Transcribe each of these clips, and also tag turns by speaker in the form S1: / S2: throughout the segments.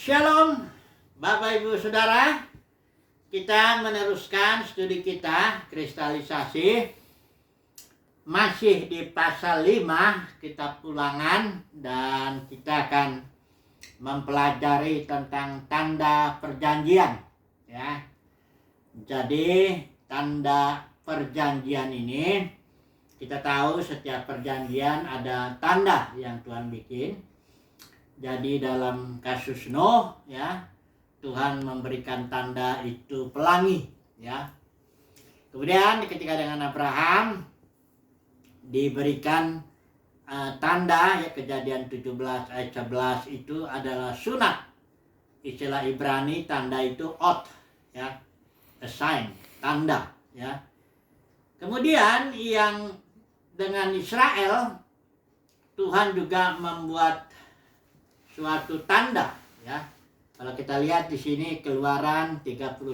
S1: Shalom, Bapak Ibu Saudara. Kita meneruskan studi kita kristalisasi. Masih di pasal 5 kitab Ulangan, dan kita akan mempelajari tentang tanda perjanjian, ya. Jadi tanda perjanjian ini, kita tahu setiap perjanjian ada tanda yang Tuhan bikin. Jadi dalam kasus Nuh, ya, Tuhan memberikan tanda itu pelangi, ya. Kemudian ketika dengan Abraham diberikan tanda, ya, Kejadian 17 ayat 11 itu adalah sunat. Istilah Ibrani tanda itu ot, ya, a sign, tanda, ya. Kemudian yang dengan Israel, Tuhan juga membuat suatu tanda, ya. Kalau kita lihat di sini Keluaran 31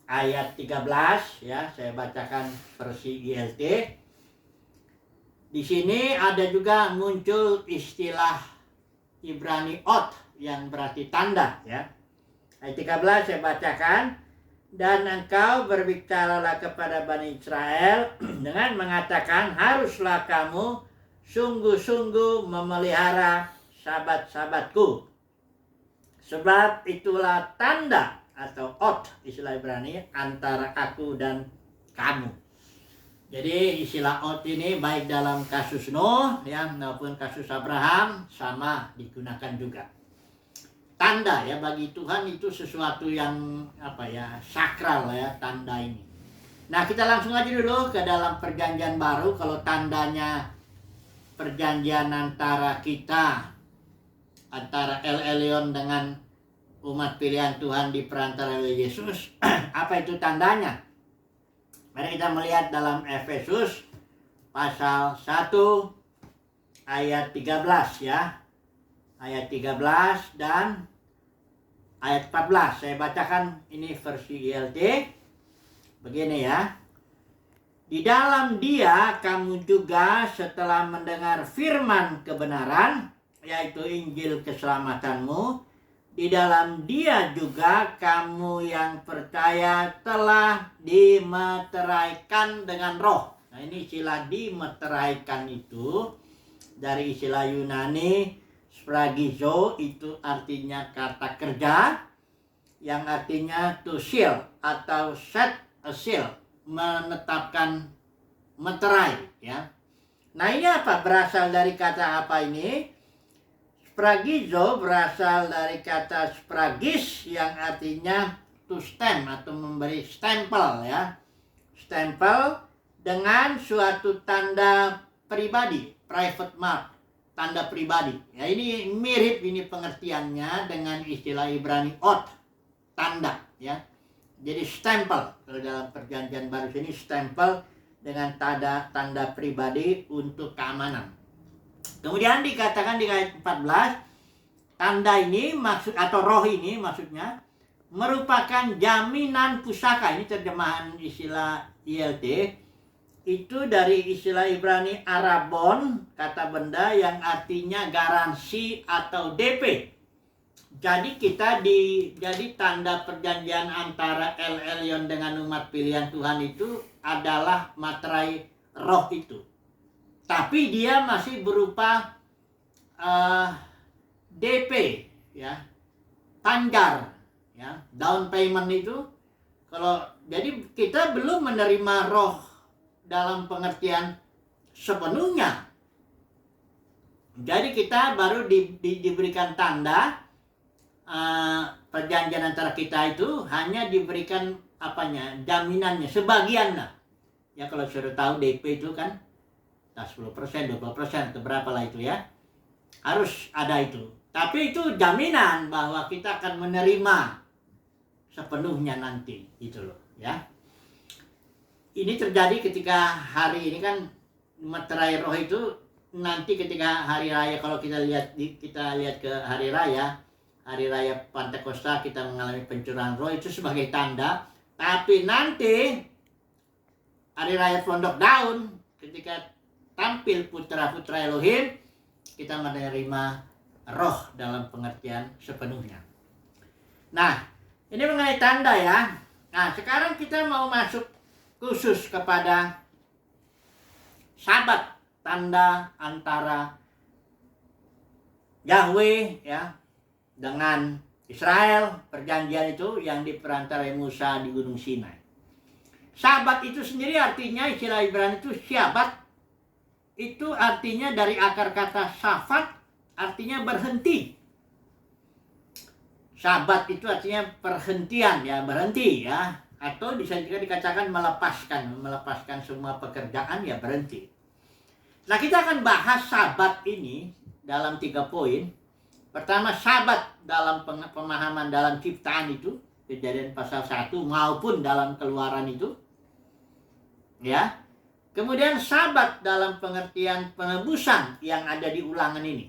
S1: ayat 13, ya, saya bacakan versi ILT. Di sini ada juga muncul istilah Ibrani ot yang berarti tanda, ya. Ayat 13 saya bacakan. Dan engkau berbicaralah kepada Bani Israel dengan mengatakan, haruslah kamu sungguh-sungguh memelihara sabat-sabatku, sebab itulah tanda atau ot istilah Ibrani antara aku dan kamu. Jadi istilah ot ini baik dalam kasus Nuh, ya, maupun kasus Abraham sama digunakan juga. Tanda, ya, bagi Tuhan itu sesuatu yang sakral, ya, tanda ini. Nah, kita langsung aja dulu ke dalam perjanjian baru. Kalau tandanya perjanjian antara kita, antara El Elyon dengan umat pilihan Tuhan diperantara oleh Yesus, apa itu tandanya? Mari kita melihat dalam Efesus pasal 1 ayat 13, ya. Ayat 13 dan ayat 14. Saya bacakan ini versi ILT. Begini, ya. Di dalam Dia kamu juga setelah mendengar firman kebenaran, yaitu Injil keselamatanmu, di dalam Dia juga kamu yang percaya telah dimeteraikan dengan Roh. Nah, ini istilah dimeteraikan itu dari istilah Yunani spragizo, itu artinya kata kerja yang artinya to seal atau set a seal, menetapkan, meterai, ya. Nah, ini apa? Berasal dari kata apa ini? Spragizo berasal dari kata spragis yang artinya to stamp atau memberi stempel, ya. Stempel dengan suatu tanda pribadi, private mark, tanda pribadi. Ya, ini mirip ini pengertiannya dengan istilah Ibrani ot, tanda, ya. Jadi stempel, kalau dalam perjanjian baru ini stempel dengan tanda pribadi untuk keamanan. Kemudian dikatakan di ayat 14, tanda ini maksud atau roh ini maksudnya merupakan jaminan pusaka. Ini terjemahan istilah ILT. Itu dari istilah Ibrani arabon, kata benda yang artinya garansi atau DP. Jadi jadi tanda perjanjian antara El Elyon dengan umat pilihan Tuhan itu adalah materai roh itu. Tapi dia masih berupa DP, ya, tanggar, ya, down payment itu. Jadi kita belum menerima roh dalam pengertian sepenuhnya. Jadi kita baru diberikan tanda perjanjian antara kita itu hanya diberikan jaminannya, sebagian lah. Ya, kalau sudah tahu DP itu kan 10%, 20% atau berapa lah itu, ya. Harus ada itu. Tapi itu jaminan bahwa kita akan menerima sepenuhnya nanti, gitu loh, ya. Ini terjadi ketika hari ini kan materai roh itu nanti ketika hari raya. Kalau kita lihat ke hari raya Pantekosta, kita mengalami pencurahan roh itu sebagai tanda. Tapi nanti hari raya Pondok Daun, ketika tampil putra-putra Elohim, kita menerima roh dalam pengertian sepenuhnya. Nah, ini mengenai tanda ya. Nah, sekarang kita mau masuk khusus kepada Sabat, tanda antara Yahweh ya dengan Israel, perjanjian itu yang diperantarai Musa di Gunung Sinai. Sabat itu sendiri artinya, istilah Ibrani itu syabat, itu artinya dari akar kata safat, artinya berhenti. Sabat itu artinya perhentian ya, berhenti ya, atau bisa juga dikatakan melepaskan semua pekerjaan ya, berhenti. Nah, kita akan bahas sabat ini dalam 3 poin. Pertama, sabat dalam pemahaman dalam ciptaan itu, Kejadian pasal 1 maupun dalam Keluaran itu. Ya. Kemudian sabat dalam pengertian penebusan yang ada di Ulangan ini.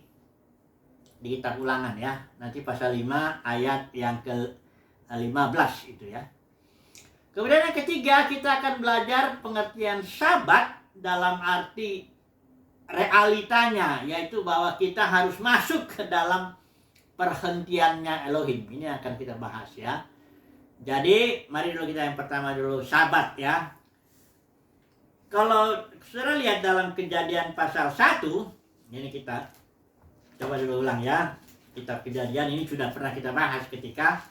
S1: Di kitab Ulangan ya. Nanti pasal 5 ayat yang ke-15 itu ya. Kemudian yang ketiga, kita akan belajar pengertian sabat dalam arti realitanya, yaitu bahwa kita harus masuk ke dalam perhentiannya Elohim. Ini akan kita bahas ya. Jadi mari dulu kita yang pertama dulu sabat ya. Kalau saudara lihat dalam Kejadian pasal 1, ini kita coba dulu ulang ya. Kitab Kejadian ini sudah pernah kita bahas ketika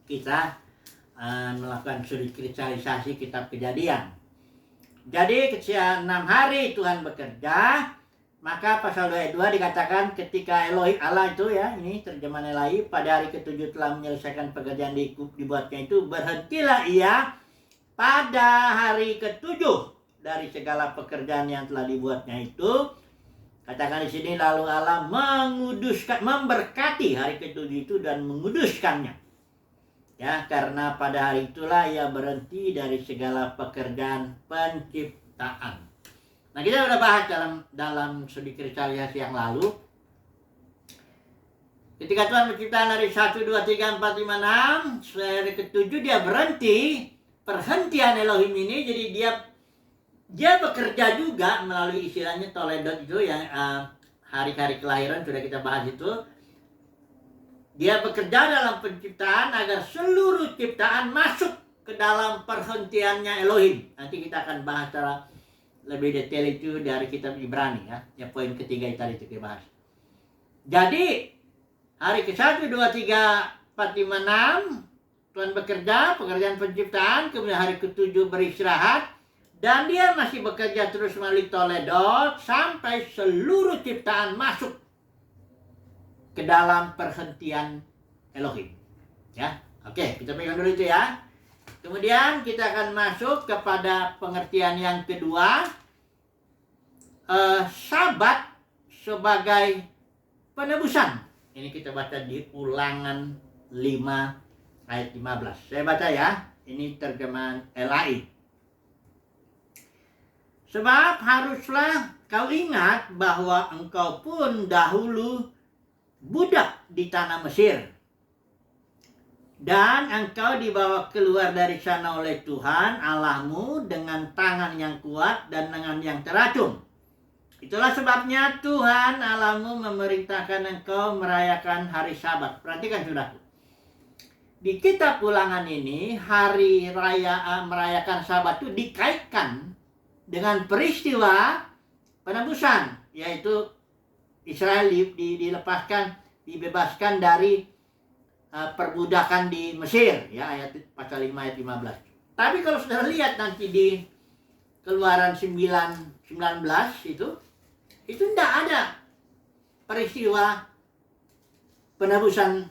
S1: kita melakukan studi kristalisasi kitab Kejadian. Jadi ketika 6 hari Tuhan bekerja, maka pasal 22 dikatakan ketika Elohim Allah itu ya, ini terjemahan Elai, pada hari ke-7 telah menyelesaikan pekerjaan dibuatnya itu, berhentilah ia pada hari ke-7 dari segala pekerjaan yang telah dibuatnya itu. Katakan di sini, lalu Allah menguduskan, memberkati hari ke-7 itu dan menguduskannya. Ya, karena pada hari itulah ia berhenti dari segala pekerjaan penciptaan. Nah, kita sudah bahas dalam studi kristalisasi yang lalu. Ketika Tuhan menciptakan hari 1, 2, 3, 4, 5, 6, hari ke-7 dia berhenti. Perhentian Elohim ini, jadi dia bekerja juga melalui istilahnya Toledot itu yang hari-hari kelahiran sudah kita bahas itu. Dia bekerja dalam penciptaan agar seluruh ciptaan masuk ke dalam perhentiannya Elohim. Nanti kita akan bahas secara lebih detail itu dari kitab Ibrani ya. Ya, poin ketiga tadi kita bahas. Jadi hari ke-1, 2, 3, 4, 5, 6 Tuhan bekerja, pekerjaan penciptaan. Kemudian hari ke-7 beristirahat. Dan dia masih bekerja terus melalui Toledot sampai seluruh ciptaan masuk ke dalam perhentian Elohim. Ya, oke, kita pegang dulu itu ya. Kemudian kita akan masuk kepada pengertian yang kedua, sabat sebagai penebusan. Ini kita baca di Ulangan 5 ayat 15. Saya baca ya, ini terjemahan Elai. Sebab haruslah kau ingat bahwa engkau pun dahulu budak di tanah Mesir. Dan engkau dibawa keluar dari sana oleh Tuhan Allahmu dengan tangan yang kuat dan dengan yang teracung. Itulah sebabnya Tuhan Allahmu memerintahkan engkau merayakan hari Sabat. Perhatikan saudaraku. Di kitab Ulangan ini, hari raya merayakan Sabat itu dikaitkan dengan peristiwa penebusan, yaitu Israel dilepaskan, dibebaskan dari perbudakan di Mesir, ya, ayat pasal 5 ayat 15. Tapi kalau saudara lihat nanti di Keluaran 9:19 itu tidak ada peristiwa penebusan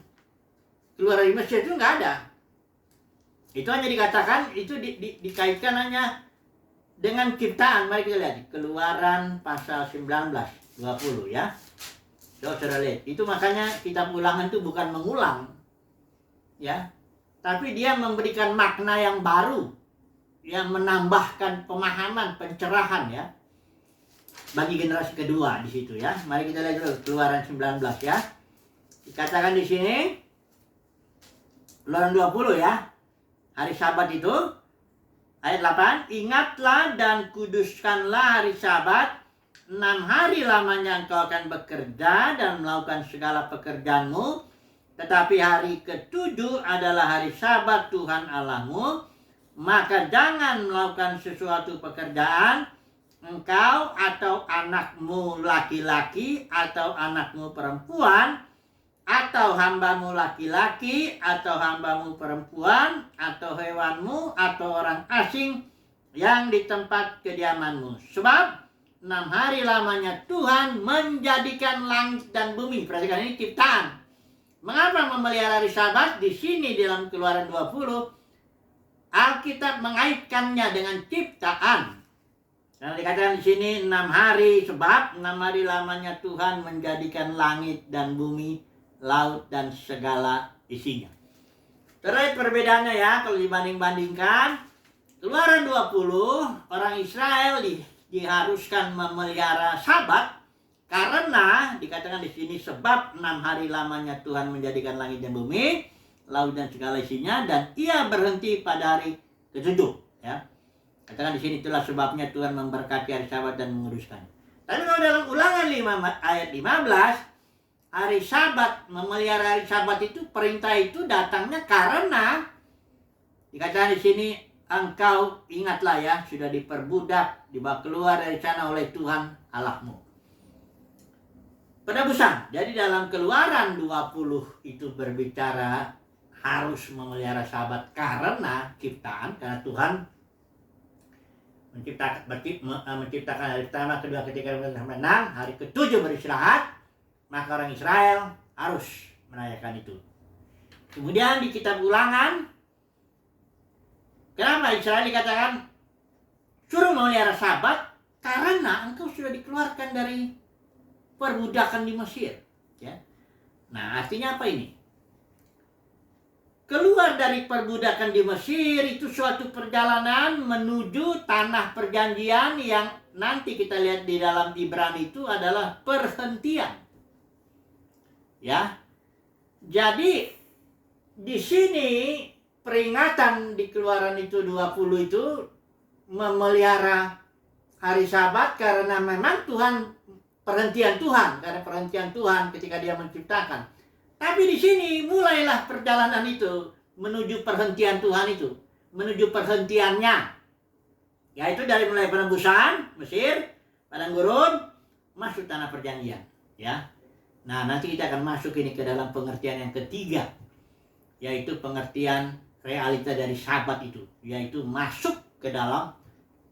S1: keluar dari Mesir, itu nggak ada. Itu hanya dikatakan, itu dikaitkan hanya dengan ciptaan. Mari kita lihat Keluaran pasal 19:20 ya. Saudara lihat, itu makanya kitab Ulangan itu bukan mengulang, ya, tapi dia memberikan makna yang baru, yang menambahkan pemahaman, pencerahan ya, bagi generasi kedua di situ ya. Mari kita lihat dulu Keluaran 19 ya. Dikatakan di sini Keluaran 20 ya. Hari Sabat itu ayat 8, ingatlah dan kuduskanlah hari Sabat. 6 hari lamanya engkau akan bekerja dan melakukan segala pekerjaanmu, tetapi hari ketujuh adalah hari Sabat Tuhan Allahmu. Maka jangan melakukan sesuatu pekerjaan, engkau atau anakmu laki-laki atau anakmu perempuan, atau hambamu laki-laki atau hambamu perempuan, atau hewanmu atau orang asing yang di tempat kediamanmu. Sebab 6 hari lamanya Tuhan menjadikan langit dan bumi. Perhatikan, ini ciptaan. Mengapa memelihara hari Sabat? Di sini dalam Keluaran 20 Alkitab mengaitkannya dengan ciptaan. Nah, dikatakan di sini 6 hari, sebab 6 hari lamanya Tuhan menjadikan langit dan bumi, laut dan segala isinya. Terus perbedaannya ya, kalau dibanding-bandingkan, Keluaran 20 orang Israel diharuskan memelihara Sabat karena dikatakan di sini sebab 6 hari lamanya Tuhan menjadikan langit dan bumi, laut dan segala isinya, dan ia berhenti pada hari ketujuh, ya. Katakan di sini itulah sebabnya Tuhan memberkati hari Sabat dan menguduskannya. Tapi kalau dalam Ulangan 5 ayat 15, hari Sabat, memelihara hari Sabat itu, perintah itu datangnya karena dikatakan di sini engkau ingatlah ya, sudah diperbudak, dibawa keluar dari sana oleh Tuhan Allahmu. Penebusan. Jadi dalam Keluaran 20 itu berbicara harus memelihara Sabat karena ciptaan, karena Tuhan menciptakan hari pertama, kedua, ketiga, sampai 6, hari ketujuh beristirahat, maka orang Israel harus merayakan itu. Kemudian di kitab Ulangan, kenapa Israel dikatakan suruh memelihara Sabat? Karena engkau sudah dikeluarkan dari perbudakan di Mesir, ya. Nah, artinya apa ini? Keluar dari perbudakan di Mesir itu suatu perjalanan menuju tanah perjanjian yang nanti kita lihat di dalam Ibrani itu adalah perhentian. Ya. Jadi di sini peringatan di Keluaran itu 20 itu memelihara hari Sabat karena memang Tuhan, perhentian Tuhan, karena perhentian Tuhan ketika Dia menciptakan. Tapi di sini mulailah perjalanan itu menuju perhentian Tuhan itu, menuju perhentiannya. Yaitu dari mulai penebusan Mesir, padang gurun, masuk tanah perjanjian, ya. Nah, nanti kita akan masuk ini ke dalam pengertian yang ketiga, yaitu pengertian realita dari Sabat itu, yaitu masuk ke dalam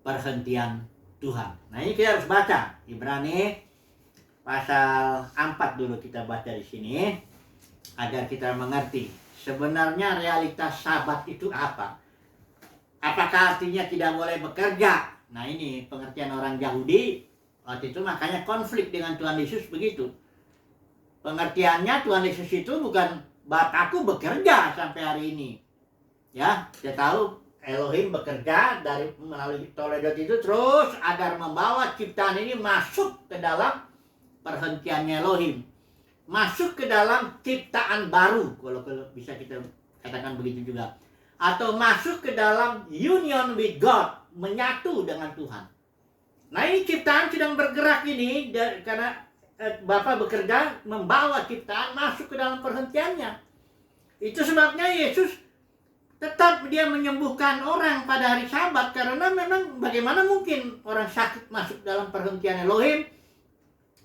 S1: perhentian Tuhan. Nah, ini kita harus baca Ibrani pasal 4 dulu, kita baca di sini agar kita mengerti sebenarnya realitas Sabat itu apa. Apakah artinya tidak boleh bekerja? Nah, ini pengertian orang Yahudi waktu itu, makanya konflik dengan Tuhan Yesus begitu. Pengertiannya Tuhan Yesus itu bukan Bapakku bekerja sampai hari ini. Ya, kita tahu Elohim bekerja dari melalui Toledot itu terus agar membawa ciptaan ini masuk ke dalam perhentiannya Elohim. Masuk ke dalam ciptaan baru, kalau bisa kita katakan begitu juga. Atau masuk ke dalam union with God, menyatu dengan Tuhan. Nah, ini ciptaan sedang bergerak ini karena Bapa bekerja membawa ciptaan masuk ke dalam perhentiannya. Itu sebabnya Yesus tetap Dia menyembuhkan orang pada hari Sabat, karena memang bagaimana mungkin orang sakit masuk dalam perhentian Elohim,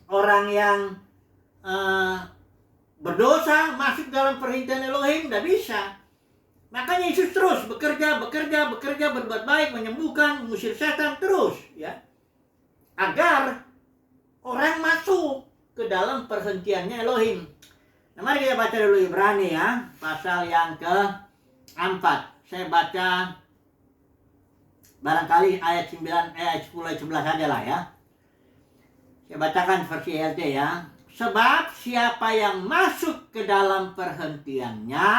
S1: orang yang berdosa masuk dalam perhentian Elohim, tidak bisa. Makanya Yesus terus bekerja, berbuat baik, menyembuhkan, mengusir setan terus, ya, agar orang masuk ke dalam perhentiannya Elohim. Nah, mari kita baca dulu Ibrani ya, pasal yang ke-4. Saya baca barangkali ayat 9, ayat 10, ayat 11 saja lah ya. Saya bacakan versi ELT ya. Sebab siapa yang masuk ke dalam perhentiannya,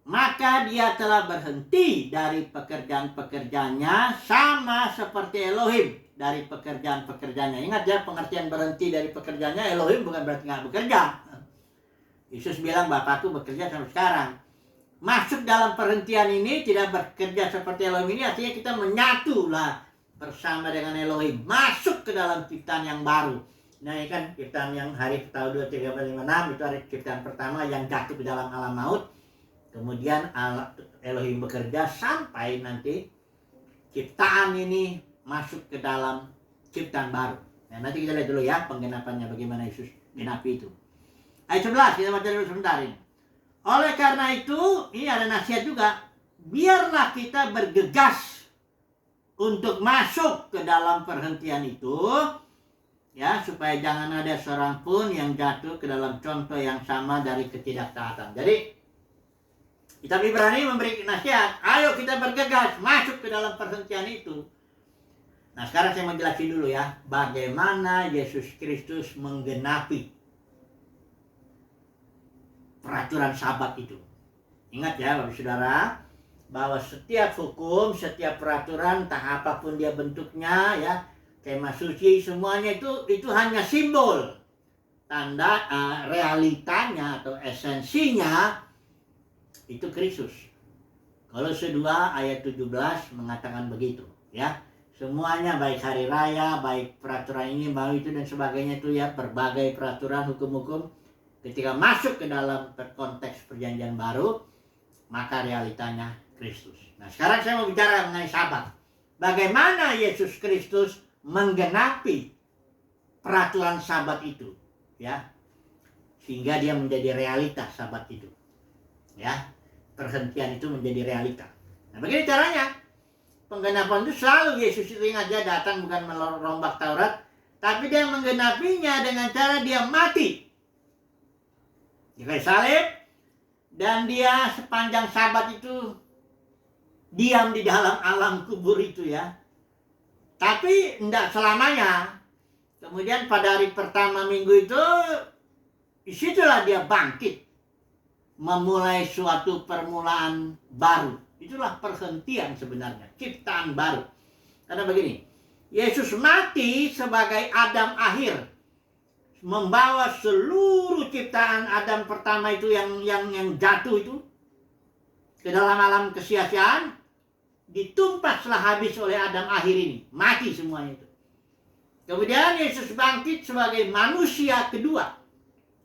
S1: maka dia telah berhenti dari pekerjaan-pekerjaannya sama seperti Elohim dari pekerjaan-pekerjaannya. Ingat ya, pengertian berhenti dari pekerjaannya Elohim bukan berarti nggak bekerja. Yesus bilang Bapakku bekerja sampai sekarang. Masuk dalam perhentian ini tidak bekerja seperti Elohim ini artinya kita menyatu lah bersama dengan Elohim, masuk ke dalam ciptaan yang baru. Nah, ini kan ciptaan yang hari tahun 2356 itu hari ciptaan pertama yang jatuh ke dalam alam maut. Kemudian Elohim bekerja sampai nanti ciptaan ini masuk ke dalam ciptaan baru. Nah, nanti kita lihat dulu ya penggenapannya bagaimana Yesus genapi itu. Ayat 11 kita baca dulu sebentar ini. Oleh karena itu, ini ada nasihat juga. Biarlah kita bergegas untuk masuk ke dalam perhentian itu, ya, supaya jangan ada seorang pun yang jatuh ke dalam contoh yang sama dari ketidaktaatan. Jadi kitab Ibrani memberi nasihat, ayo kita bergegas masuk ke dalam perhentian itu. Nah, sekarang saya menjelaskan dulu ya, bagaimana Yesus Kristus menggenapi peraturan Sabat itu. Ingat ya, Bapak Saudara, bahwa setiap hukum, setiap peraturan, entah apapun dia bentuknya, ya, kemah suci, semuanya itu hanya simbol. Tanda realitanya atau esensinya itu Kristus. Kolose 2 ayat 17 mengatakan begitu, ya. Semuanya baik hari raya, baik peraturan ini, mau itu dan sebagainya itu ya, berbagai peraturan hukum-hukum ketika masuk ke dalam konteks perjanjian baru, maka realitanya Kristus. Nah, sekarang saya mau bicara mengenai Sabat. Bagaimana Yesus Kristus menggenapi peraturan Sabat itu, ya, sehingga dia menjadi realitas Sabat itu, ya, perhentian itu menjadi realita. Nah, begini caranya. Penggenapan itu selalu Yesus itu ingat, dia datang bukan merombak Taurat, tapi dia menggenapinya dengan cara dia mati di kayu salib, dan dia sepanjang Sabat itu diam di dalam alam kubur itu ya. Tapi tidak selamanya. Kemudian pada hari pertama minggu itu, disitulah dia bangkit, memulai suatu permulaan baru. Itulah perhentian sebenarnya, ciptaan baru. Karena begini, Yesus mati sebagai Adam akhir, membawa seluruh ciptaan Adam pertama itu yang jatuh itu ke dalam alam kesia-siaan, ditumpaslah habis oleh Adam akhir ini, mati semuanya itu. Kemudian Yesus bangkit sebagai manusia kedua,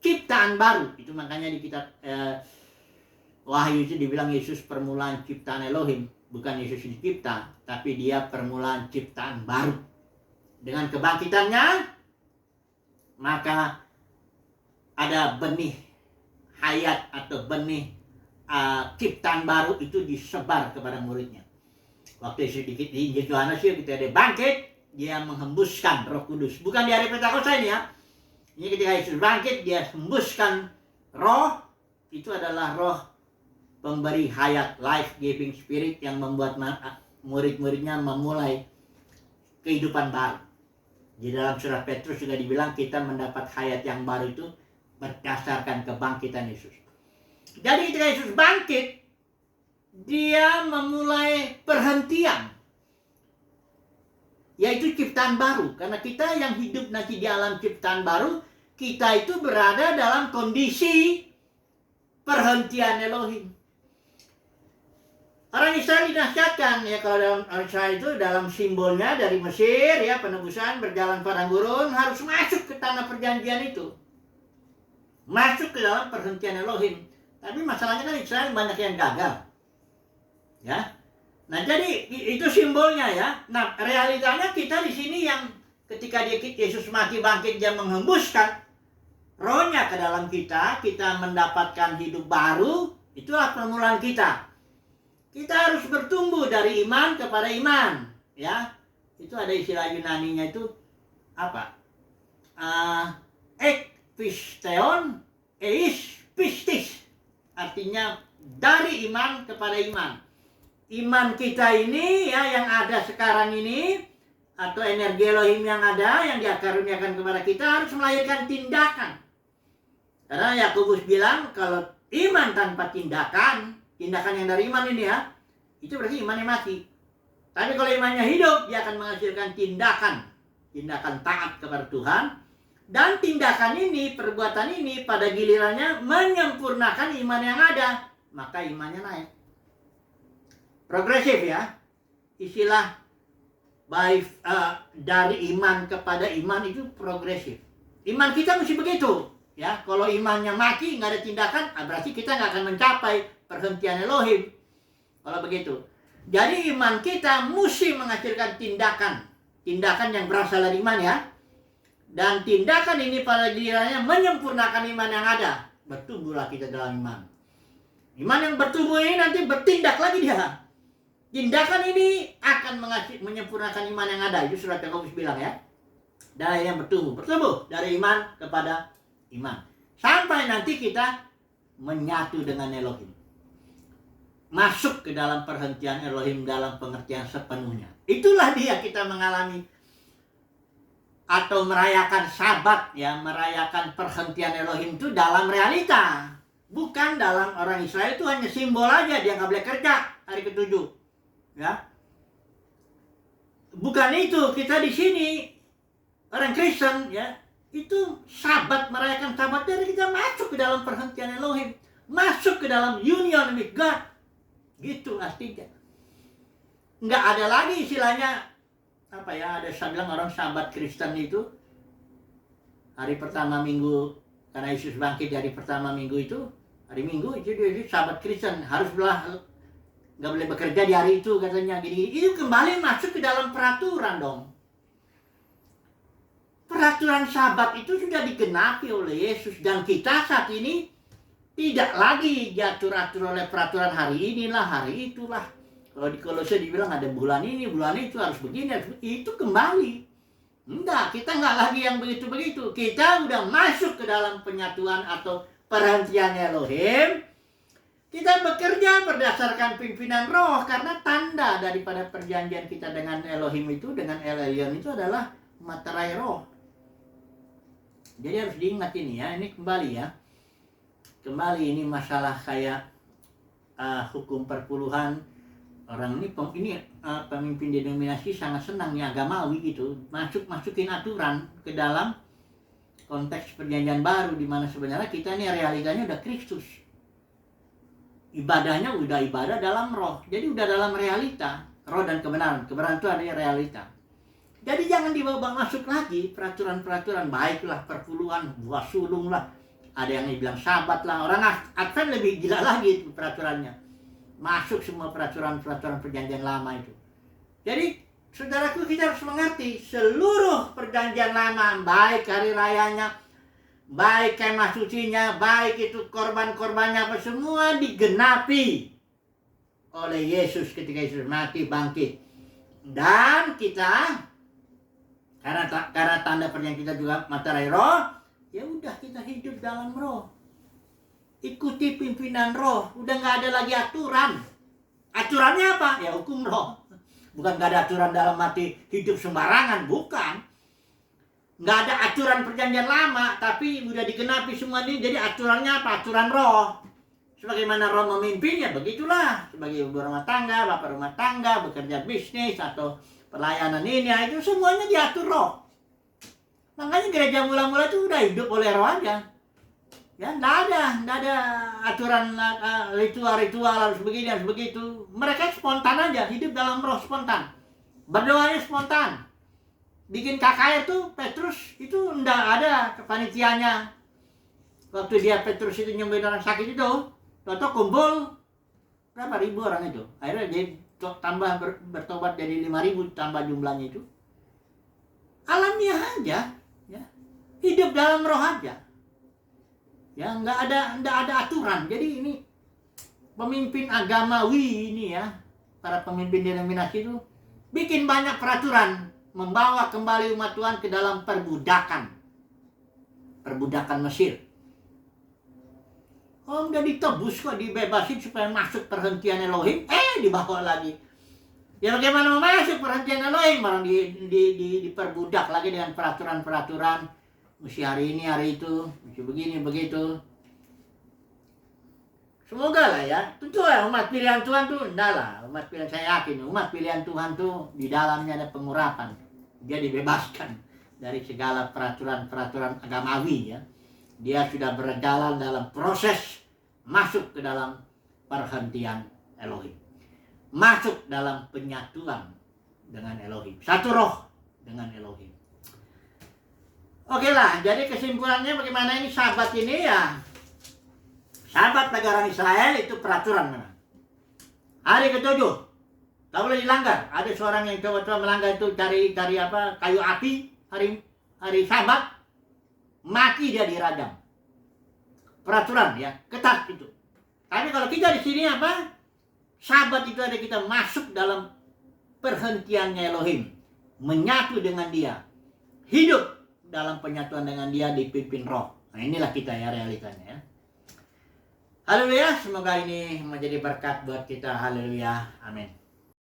S1: ciptaan baru. Itu makanya di kitab Wahyu itu dibilang Yesus permulaan ciptaan Elohim. Bukan Yesus dicipta, tapi dia permulaan ciptaan baru. Dengan kebangkitannya, maka ada benih hayat atau benih ciptaan baru itu disebar kepada muridnya. Waktu Yesus di Yohanes ketika dia bangkit, dia menghembuskan Roh Kudus. Bukan di hari Pentakosta ini ya. Ini ketika Yesus bangkit, dia hembuskan roh. Itu adalah roh pemberi hayat, life-giving spirit yang membuat murid-muridnya memulai kehidupan baru. Di dalam surat Petrus juga dibilang kita mendapat hayat yang baru itu berdasarkan kebangkitan Yesus. Jadi ketika Yesus bangkit, dia memulai perhentian, yaitu ciptaan baru. Karena kita yang hidup nanti di alam ciptaan baru, kita itu berada dalam kondisi perhentian Elohim. Orang Israel dinasihatkan ya, kalau dalam Israel itu dalam simbolnya dari Mesir ya, penebusan berjalan padang gurun, harus masuk ke tanah perjanjian itu, masuk ke dalam perhentian Elohim. Tapi masalahnya kan Israel banyak yang gagal ya. Nah, jadi itu simbolnya ya. Nah, realitanya kita di sini yang ketika Yesus mati bangkit, dia menghembuskan rohnya ke dalam kita, kita mendapatkan hidup baru. Itulah permulaan kita. Kita harus bertumbuh dari iman kepada iman, ya. Itu ada istilah Yunaninya itu apa? Ekpisteon, eis pistis. Artinya dari iman kepada iman. Iman kita ini ya, yang ada sekarang ini, atau energi Elohim yang ada, yang dikaruniakan kepada kita, harus melahirkan tindakan. Karena Yakobus bilang kalau iman tanpa tindakan, tindakan yang dari iman ini ya, itu berarti imannya mati. Tapi kalau imannya hidup, dia akan menghasilkan tindakan taat kepada Tuhan. Dan tindakan ini, perbuatan ini pada gilirannya menyempurnakan iman yang ada, maka imannya naik. Progresif ya. Istilah dari iman kepada iman itu progresif. Iman kita mesti begitu. Ya, kalau imannya mati, nggak ada tindakan, berarti kita nggak akan mencapai perhentian Elohim. Kalau begitu. Jadi iman kita mesti menghasilkan tindakan. Tindakan yang berasal dari iman ya. Dan tindakan ini pada dirinya menyempurnakan iman yang ada. Bertumbuhlah kita dalam iman. Iman yang bertumbuh ini nanti bertindak lagi dia. Tindakan ini akan menyempurnakan iman yang ada. Itu surat Yakobus bilang ya. Dan yang bertumbuh dari iman kepada iman. Sampai nanti kita menyatu dengan Elohim. Masuk ke dalam perhentian Elohim dalam pengertian sepenuhnya. Itulah dia kita mengalami atau merayakan Sabat ya, merayakan perhentian Elohim itu dalam realita. Bukan dalam orang Israel itu hanya simbol aja, dia nggak boleh kerja hari ke-7. Ya. Bukan itu, kita di sini orang Kristen ya, itu Sabat, merayakan Sabat dari kita masuk ke dalam perhentian Elohim, masuk ke dalam union with God. Gitu artinya. Nggak ada lagi istilahnya apa ya, ada saya bilang orang Sabat Kristen itu hari pertama minggu, karena Yesus bangkit di hari pertama minggu itu, hari Minggu itu dia Sabat Kristen, nggak boleh bekerja di hari itu katanya. Gini, itu kembali masuk ke dalam peraturan dong. Peraturan Sabat itu sudah digenapi oleh Yesus, dan kita saat ini tidak lagi diatur-atur oleh peraturan hari inilah, hari itulah. Kalau di Kolose dibilang ada bulan ini, bulan itu harus begini, itu kembali. Enggak, kita enggak lagi yang begitu-begitu. Kita udah masuk ke dalam penyatuan atau perhentian Elohim. Kita bekerja berdasarkan pimpinan roh, karena tanda daripada perjanjian kita dengan Elohim itu, dengan El Elyon itu adalah materai roh. Jadi harus diingat ini ya, ini kembali ya. Kembali ini masalah kayak hukum perpuluhan. Orang ini pemimpin denominasi sangat senang ya, agamawi gitu, masukin aturan ke dalam konteks perjanjian baru, di mana sebenarnya kita ini realitanya udah Kristus. Ibadahnya udah ibadah dalam roh. Jadi udah dalam realita, roh dan kebenaran. Kebenaran itu artinya realita. Jadi jangan dibawa masuk lagi peraturan-peraturan, baiklah perpuluhan, buah sulung lah. Ada yang bilang Sabat lah. Orang Advent lebih gila lagi itu peraturannya. Masuk semua peraturan-peraturan perjanjian lama itu. Jadi, saudaraku, kita harus mengerti seluruh perjanjian lama, baik hari rayanya, baik kemah sucinya, baik itu korban-korbannya, apa semua digenapi oleh Yesus ketika Yesus mati bangkit. Dan kita, karena tanda perjanjian kita juga materai roh, ya udah kita hidup dalam roh. Ikuti pimpinan roh. Udah nggak ada lagi aturan. Aturannya apa? Ya hukum roh. Bukan nggak ada aturan dalam arti hidup sembarangan. Bukan. Nggak ada aturan perjanjian lama. Tapi udah digenapi semua ini. Jadi aturannya apa? Aturan roh. Sebagaimana roh memimpinnya, begitulah. Sebagai ibu rumah tangga, bapak rumah tangga, bekerja bisnis, atau pelayanan ini, itu semuanya diatur roh. Makanya gereja mula-mula itu udah hidup oleh roh aja. Ya, enggak ada aturan ritual harus begini, harus begitu. Mereka spontan aja, hidup dalam roh spontan. Berdoanya spontan. Bikin KKR tuh Petrus itu enggak ada kepanitianya. Waktu dia Petrus itu nyembuhin orang sakit itu, toto kumpul berapa ribu orang itu. Akhirnya dia tambah bertobat jadi 5.000 tambah jumlahnya itu. Alamiah aja. Ya, hidup dalam roh aja. Ya, nggak ada aturan. Jadi ini pemimpin agamawi ini ya, para pemimpin denominasi itu bikin banyak peraturan, membawa kembali umat Tuhan ke dalam perbudakan Mesir. Oh, udah ditebus kok, dibebasin supaya masuk perhentian Elohim, dibawa lagi. Ya bagaimana mau masuk perhentian Elohim? Orang diperbudak lagi dengan peraturan-peraturan. Mesti hari ini, hari itu, mesti begini, begitu. Semoga lah ya. Tentu ya umat pilihan Tuhan tuh, enggak lah. Umat pilihan, saya yakin, umat pilihan Tuhan tuh di dalamnya ada pengurapan. Dia dibebaskan dari segala peraturan-peraturan agamawi ya. Dia sudah berjalan dalam proses masuk ke dalam perhentian Elohim. Masuk dalam penyatuan dengan Elohim. Satu roh dengan Elohim. Oke lah, jadi kesimpulannya bagaimana ini Sabat ini ya. Sabat negara Israel itu peraturan memang. Hari ke-7 tak boleh dilanggar. Ada seorang yang coba-coba melanggar itu cari apa kayu api hari Sabat, mati dia dirajam. Peraturan ya, ketat itu. Tapi kalau kita di sini apa? Sabat itu ada kita masuk dalam perhentiannya Elohim, menyatu dengan Dia, hidup dalam penyatuan dengan Dia, dipimpin Roh. Nah inilah kita ya realitanya ya. Haleluya, semoga ini menjadi berkat buat kita. Haleluya, amin.